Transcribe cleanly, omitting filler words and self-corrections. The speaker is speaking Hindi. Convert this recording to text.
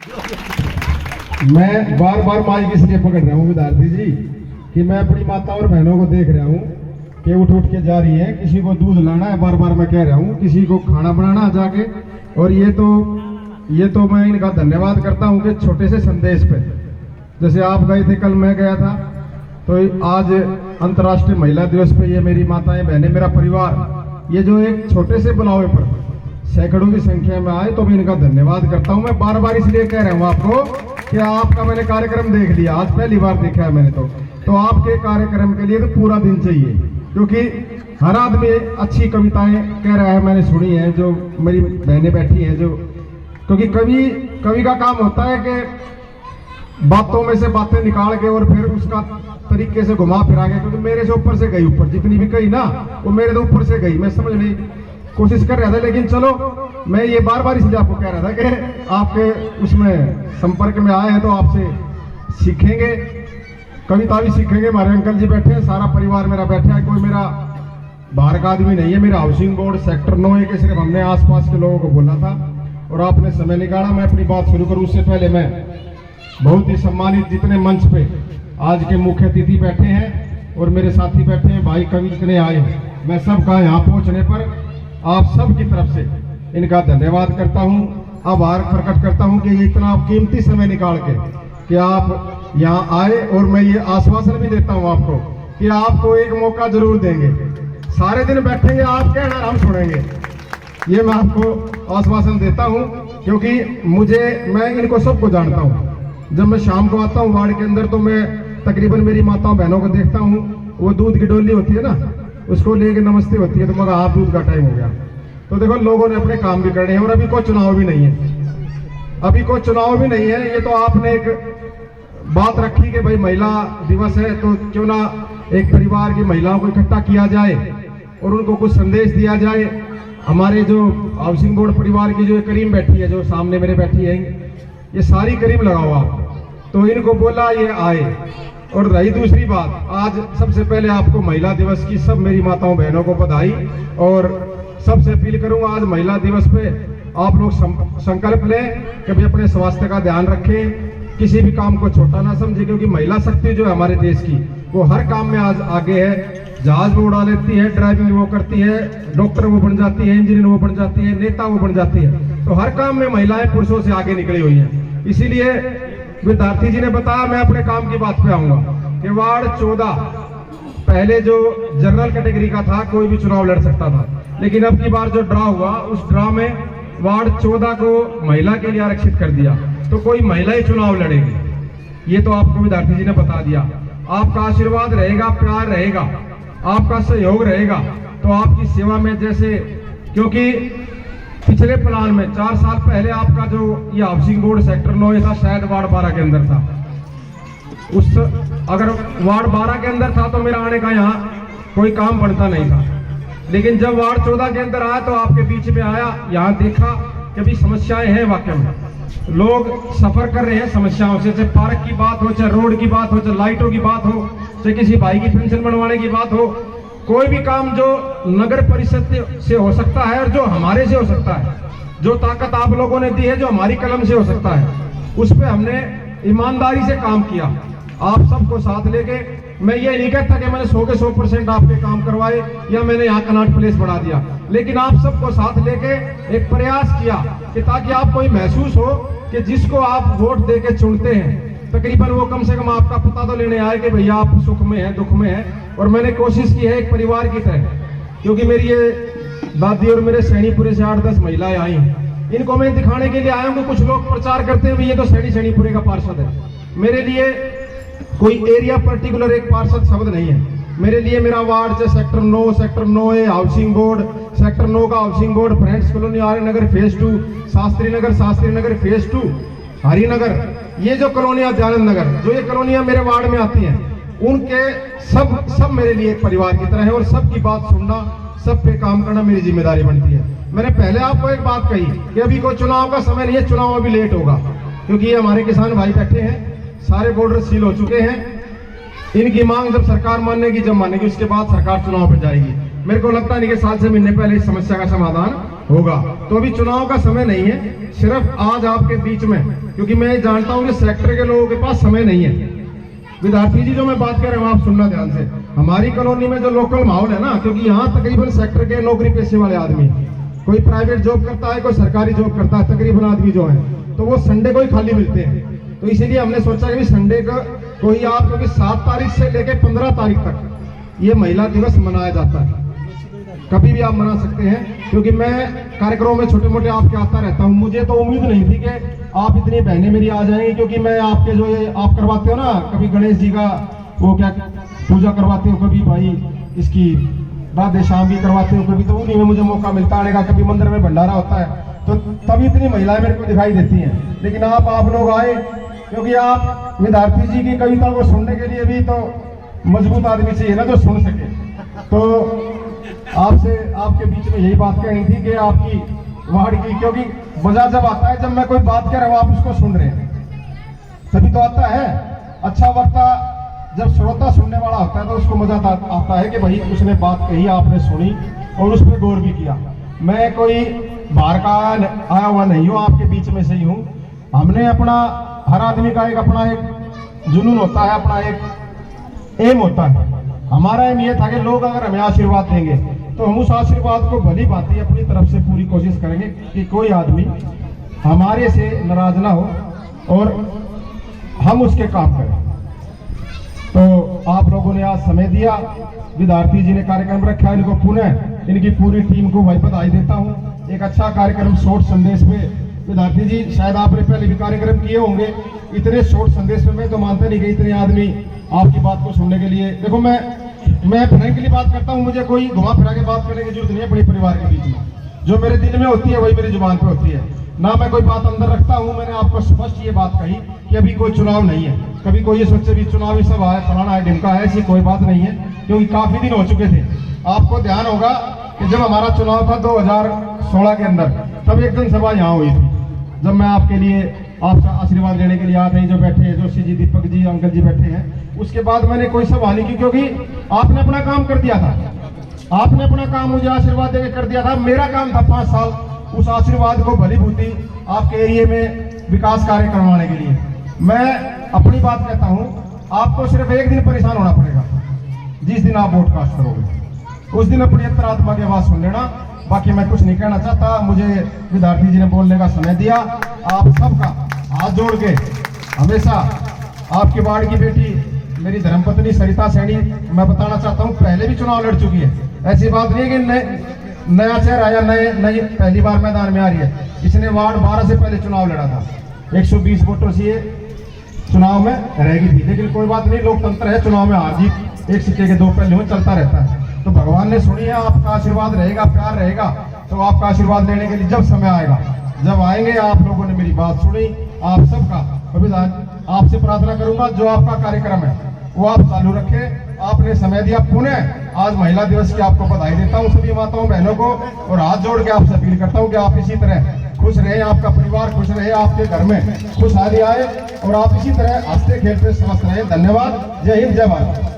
मैं बार बार माइक इसलिए पकड़ रहा हूँ विद्यार्थी जी कि मैं अपनी माता और बहनों को देख रहा हूँ कि उठ उठ के जा रही है। किसी को दूध लाना है, बार बार मैं कह रहा हूँ, किसी को खाना बनाना जाके। और ये तो मैं इनका धन्यवाद करता हूँ कि छोटे से संदेश पे, जैसे आप गए थे, कल मैं गया था, तो आज अंतर्राष्ट्रीय महिला दिवस पे ये मेरी माताएं बहनें, मेरा परिवार, ये जो एक छोटे से बुलावे पर सैकड़ों की संख्या में आए, तो मैं इनका धन्यवाद करता हूँ। मैं बार बार इसलिए कह रहा हूँ आपको कि आपका मैंने कार्यक्रम देख लिया, आज पहली बार देखा है मैंने, तो आपके कार्यक्रम के लिए तो पूरा दिन चाहिए, क्योंकि हर आदमी अच्छी कविताएं कह रहा है, मैंने सुनी है, जो मेरी बहनें बैठी हैं, जो, क्योंकि कवि का काम होता है कि बातों में से बातें निकाल के और फिर उसका तरीके से घुमा फिरा के, क्योंकि मेरे से ऊपर से गई, ऊपर जितनी भी गई ना वो मेरे तो ऊपर से गई, मैं समझने की कोशिश कर रहा था। लेकिन चलो, मैं ये बार बार इसलिए आपको कह रहा था कि आपके उसमें संपर्क में आए हैं तो आपसे सीखेंगे, कविता भी सीखेंगे। हमारे अंकल जी बैठे हैं, सारा परिवार मेरा बैठा है, कोई मेरा बाहर का आदमी नहीं है। मेरा हाउसिंग बोर्ड सेक्टर 9 के सिर्फ हमने आसपास के लोगों को बोला था और आपने समय निकाला। मैं अपनी बात शुरू करूं उससे पहले मैं बहुत ही सम्मानित जितने मंच पे आज के मुख्य अतिथि बैठे हैं और मेरे साथी बैठे हैं, भाई कवि जितने आए हैं, मैं सबका यहाँ पहुँचने पर आप सब की तरफ से इनका धन्यवाद करता हूँ, आभार प्रकट करता हूँ कि ये इतना कीमती समय निकाल के कि आप यहाँ आए। और मैं ये आश्वासन भी देता हूँ आपको कि आपको एक मौका जरूर देंगे, सारे दिन बैठेंगे, आप कहना हम सुनेंगे, ये मैं आपको आश्वासन देता हूँ। क्योंकि मैं इनको सबको जानता हूँ। जब मैं शाम को आता हूँ वार्ड के अंदर तो मैं तकरीबन मेरी माताओं बहनों को देखता हूँ, वो दूध की डोली होती है ना, उसको लेके नमस्ते होती है, तो मगर आप दूध का टाइम हो गया। तो देखो लोगों ने अपने काम भी करने हैं और अभी कोई चुनाव भी नहीं है, अभी कोई चुनाव भी नहीं है। ये तो आपने एक बात रखी कि भाई महिला दिवस है तो क्यों ना एक परिवार की महिलाओं को इकट्ठा किया जाए और उनको कुछ संदेश दिया जाए। हमारे जो हाउसिंग बोर्ड परिवार की जो करीम बैठी है, जो सामने मेरे बैठी है, ये सारी करीम लगाओ आप, तो इनको बोला ये आए। और रही दूसरी बात, आज सबसे पहले आपको महिला दिवस की सब मेरी माताओं बहनों को बधाई। और सबसे अपील करूंगा, आज महिला दिवस पे आप लोग संकल्प लें कि भाई अपने स्वास्थ्य का ध्यान रखें, किसी भी काम को छोटा ना समझे, क्योंकि महिला शक्ति जो है हमारे देश की, वो हर काम में आज आगे है। जहाज वो उड़ा लेती है, ड्राइविंग वो करती है, डॉक्टर वो बन जाती है, इंजीनियर वो बन जाती है, नेता वो बन जाती है। तो हर काम में महिलाएं पुरुषों से आगे निकली हुई हैं। इसीलिए विद्यार्थी जी ने बताया, मैं अपने काम की बात पे आऊंगा कि वार्ड 14 पहले जो जनरल कैटेगरी का था, कोई भी चुनाव लड़ सकता था, लेकिन अब की बार जो ड्रा हुआ, उस ड्रा में वार्ड 14 को महिला के लिए आरक्षित कर दिया, तो कोई महिला ही चुनाव लड़ेगी। ये तो आपको विद्यार्थी जी ने बता दिया। आपका आशीर्वाद रहेगा, प्यार रहेगा, आपका सहयोग रहेगा, तो आपकी सेवा में जैसे, क्योंकि पिछले प्लान में 4 साल पहले आपका जो ये हाउसिंग बोर्ड सेक्टर 9 था, शायद वार्ड 12 के अंदर था। अगर वार्ड 12 के अंदर था तो मेरा आने का यहाँ कोई काम बनता नहीं था। लेकिन जब वार्ड 14 के अंदर आया तो आपके बीच में आया, यहाँ देखा कि भी समस्याएं हैं, वाकई में लोग सफर कर रहे हैं समस्याओं से, चाहे पार्क की बात हो, चाहे रोड की बात हो, चाहे लाइटों की बात हो, चाहे किसी भाई की पेंशन बनवाने की बात हो, कोई भी काम जो नगर परिषद से हो सकता है और जो हमारे से हो सकता है, जो ताकत आप लोगों ने दी है, जो हमारी कलम से हो सकता है, उस पर हमने ईमानदारी से काम किया। आप सबको साथ लेके, मैं ये नहीं कहता कि मैंने 100 के 100% आपके काम करवाए या मैंने यहाँ कनॉट प्लेस बढ़ा दिया, लेकिन आप सबको साथ लेके एक प्रयास किया कि ताकि आपको ये महसूस हो कि जिसको आप वोट दे के चुनते हैं, तकरीबन वो कम से कम आपका पता तो लेने आए कि भैया आप सुख में हैं, दुख में हैं। और मैंने कोशिश की है एक परिवार की तरह, क्योंकि मेरी ये दादी और मेरे सैनीपुरे से 8-10 महिलाएं आई हैं, इनको मैं दिखाने के लिए आया हूँ। कुछ लोग प्रचार करते हैं ये तो सैनीपुरे का पार्षद है। मेरे लिए कोई एरिया पर्टिकुलर एक पार्षद शब्द नहीं है। मेरे लिए मेरा वार्ड, चाहे सेक्टर 9 है, हाउसिंग बोर्ड, सेक्टर 9 का हाउसिंग बोर्ड, फ्रेंड्स कॉलोनी, आर्य नगर फेज 2, शास्त्री नगर फेज 2, हरिनगर, ये जो कॉलोनियां, दयानंद नगर, जो ये कॉलोनियां मेरे वार्ड में आती हैं, उनके सब मेरे लिए एक परिवार की तरह है। और सबकी बात सुनना, सब पे काम करना मेरी जिम्मेदारी बनती है। मैंने पहले आपको एक बात कही कि अभी कोई चुनाव का समय नहीं है, चुनाव अभी लेट होगा, क्योंकि ये हमारे किसान भाई बैठे हैं, सारे बॉर्डर सील हो चुके हैं। इनकी मांग जब सरकार मानेगी, जब मानेगी, उसके बाद सरकार चुनाव पर जाएगी। मेरे को लगता नहीं कि 7-6 महीने पहले इस समस्या का समाधान होगा। तो अभी चुनाव का समय नहीं है, सिर्फ आज आपके बीच में, क्योंकि मैं जानता हूं कि सेक्टर के लोगों के पास समय नहीं है। विद्यार्थी जी जो मैं बात कर रहा हूं, आप सुनना ध्यान से। हमारी कॉलोनी में जो लोकल माहौल है ना, क्योंकि यहाँ तकरीबन सेक्टर के नौकरी पेशे वाले आदमी, कोई प्राइवेट जॉब करता है, कोई सरकारी जॉब करता है, तकरीबन आदमी जो है, तो वो संडे को ही खाली मिलते हैं। तो इसीलिए हमने सोचा कि संडे का कोई आप, क्योंकि 7 तारीख से लेकर 15 तारीख तक ये महिला दिवस मनाया जाता है, कभी भी आप मना सकते हैं। क्योंकि मैं कार्यक्रमों में छोटे मोटे आपके आता रहता हूं, मुझे तो उम्मीद नहीं थी कि आप इतनी बहनें मेरी आ जाएंगी, क्योंकि मैं आपके जो ये आप करवाते हो ना, कभी गणेश जी का वो क्या पूजा करवाते हो, कभी भाई इसकी राधे श्याम की करवाते हो, कभी तो उन्हीं में मुझे मौका मिलता आने का, कभी मंदिर में भंडारा होता है, तो तभी इतनी महिलाएं मेरे को दिखाई देती हैं। लेकिन आप लोग आए, क्योंकि आप विद्यार्थी जी की कविता को सुनने के लिए भी तो मजबूत आदमी चाहिए ना जो सुन सके। तो आपसे आपके बीच में यही बात कहनी थी कि आपकी वार्ड की, क्योंकि मजा जब आता है जब मैं कोई बात कह रहा हूं आप उसको सुन रहे हैं, तभी तो आता है। अच्छा वक्ता जब श्रोता सुनने वाला होता है तो उसको मजा आता है कि भाई उसने बात कही, आपने सुनी और उस पर गौर भी किया। मैं कोई बाहर का आया हुआ नहीं हूँ, आपके बीच में से ही हूँ। हमने अपना, हर आदमी का एक अपना एक जुनून होता है, अपना एक एम होता है। हमारा एम ये था कि लोग अगर हमें आशीर्वाद देंगे तो हम उस आशीर्वाद को भली भांति अपनी तरफ से पूरी कोशिश करेंगे कि कोई आदमी हमारे से नाराज ना हो और हम उसके काम करें। तो आप लोगों ने आज समय दिया, विद्यार्थी जी ने कार्यक्रम रखा, इनको पुनः इनकी पूरी टीम को मैं बधाई देता हूं। एक अच्छा कार्यक्रम शॉर्ट संदेश में, विद्यार्थी जी शायद आपने पहले भी कार्यक्रम किए होंगे, इतने शॉर्ट संदेश में मैं तो मानता नहीं कि इतने आदमी आपकी बात को सुनने के लिए। देखो मैं फ्रैंकली बात करता हूँ, मुझे कोई घुमा फिरा के बात करने की जरूरत नहीं है। बड़े परिवार के बीच में जो मेरे दिल में होती है वही मेरी जुबान पे होती है, ना मैं कोई बात अंदर रखता हूँ। मैंने आपको स्पष्ट ये बात कही कि अभी कोई चुनाव नहीं है, कभी कोई ये सोचे भी चुनावी सभा है, फलाना है, ढिमका है, ऐसी कोई बात नहीं है, क्योंकि काफी दिन हो चुके थे। आपको ध्यान होगा कि जब हमारा चुनाव था 2016 के अंदर, तब एक दिन सभा यहाँ हुई थी, जब मैं आपके लिए आपका आशीर्वाद लेने के लिए आते हैं, जो बैठे हैं, जोशी जी, दीपक जी, अंकल जी बैठे हैं। उसके बाद मैंने कोई सभा नहीं की, क्योंकि आपने अपना काम कर दिया था, आपने अपना काम मुझे आशीर्वाद देकर कर दिया था। मेरा काम था 5 साल उस आशीर्वाद को भली भूति आपके एरिए में विकास कार्य करवाने के लिए। मैं अपनी बात कहता हूं, आपको सिर्फ एक दिन परेशान होना पड़ेगा, जिस दिन आप वोट कास्ट करोगे उस दिन अपनी अंतरात्मा की आवाज सुन लेना। बाकी मैं कुछ नहीं कहना चाहता, मुझे विद्यार्थी जी ने बोलने का समय दिया। आप सबका हाथ जोड़ के, हमेशा आपकी वार्ड की बेटी मेरी धर्मपत्नी सरिता सैनी, मैं बताना चाहता हूँ, पहले भी चुनाव लड़ चुकी है। ऐसी बात नहीं है कि नया चेहरा या नई पहली बार मैदान में आ रही है। इसने वार्ड 12 से पहले चुनाव लड़ा था, 120 वोटों से ये चुनाव में रहेगी थी। लेकिन कोई बात नहीं, लोकतंत्र है, चुनाव में हार जीत एक सिक्के के 2 पहलू में चलता रहता है। तो भगवान ने सुनी है, आपका आशीर्वाद रहेगा, प्यार रहेगा, तो आपका आशीर्वाद लेने के लिए जब समय आएगा, जब आएंगे, आप लोगों ने मेरी बात सुनी, आप सबका अभिदान आपसे प्रार्थना करूंगा, जो आपका कार्यक्रम है वो आप चालू रखें। आपने समय दिया, पुनः आज महिला दिवस की आपको बधाई देता हूं सभी माताओं बहनों को, और हाथ जोड़ के आपसे अपील करता हूं कि आप इसी तरह खुश रहे, आपका परिवार खुश रहे, आपके घर में खुशहाली आए और आप इसी तरह हंसते खेलते स्वस्थ रहे। धन्यवाद। जय हिंद, जय भारत।